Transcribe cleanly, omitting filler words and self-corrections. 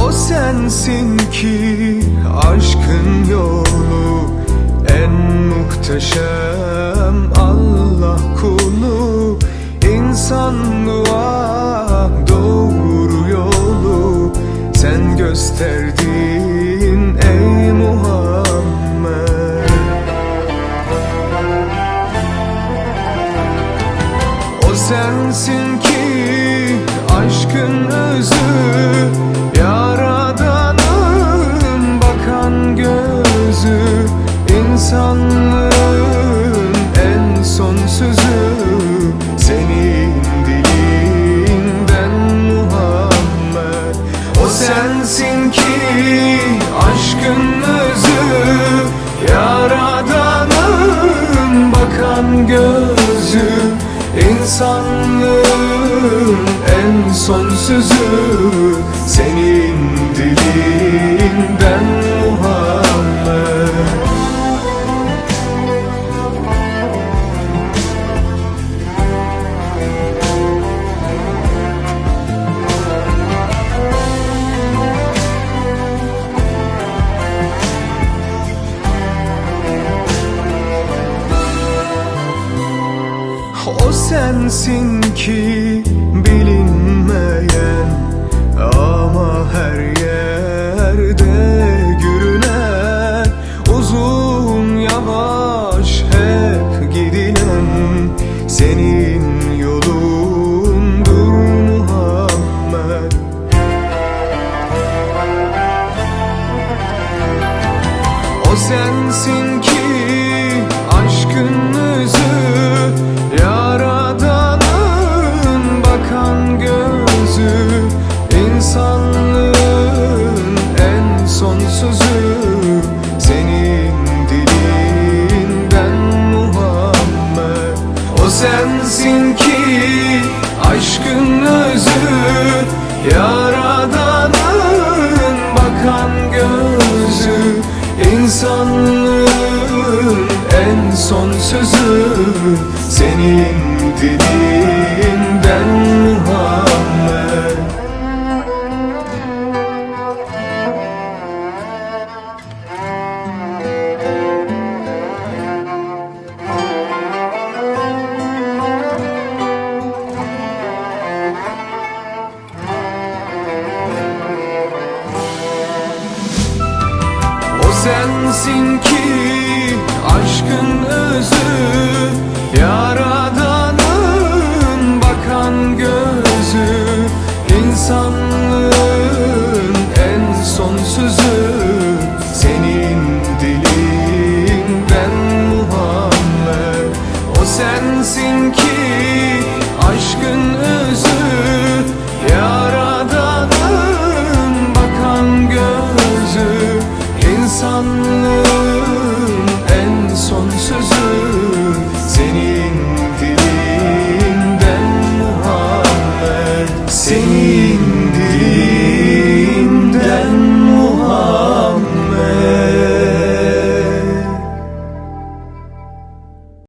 O sensin ki aşkın yolu, en muhteşem Allah kulu, insanlığa doğru yolu sen gösterdin ey Muhammed. O sensin ki aşkın özü, Yaradan'ın bakan gözü, İnsanlığın en son sözü senin dilinden Muhammed. O sensin ki aşkın özü, Yaradan'ın bakan gözü, İnsanlığın en son sözü senin dilinden Muhammed. O sensin ki bilinmeyen ama her yerde görünen, uzun yavaş hep gidilen senin yolundur Muhammed. O sensin ki aşkın özü, Yaradan'ın bakan gözü, İnsanlığın en son sözü senin dilinden Muhammed. O sensin ki aşkın özü, Yaradan'ın bakan gözü, İnsanlığın en son sözü senin dilinden Muhammed. O sensin ki aşkın özü, Yaradan'ın bakan gözü, İnsanlığın en son sözü senin dilinden Muhammed. O sensin ki aşkın özü,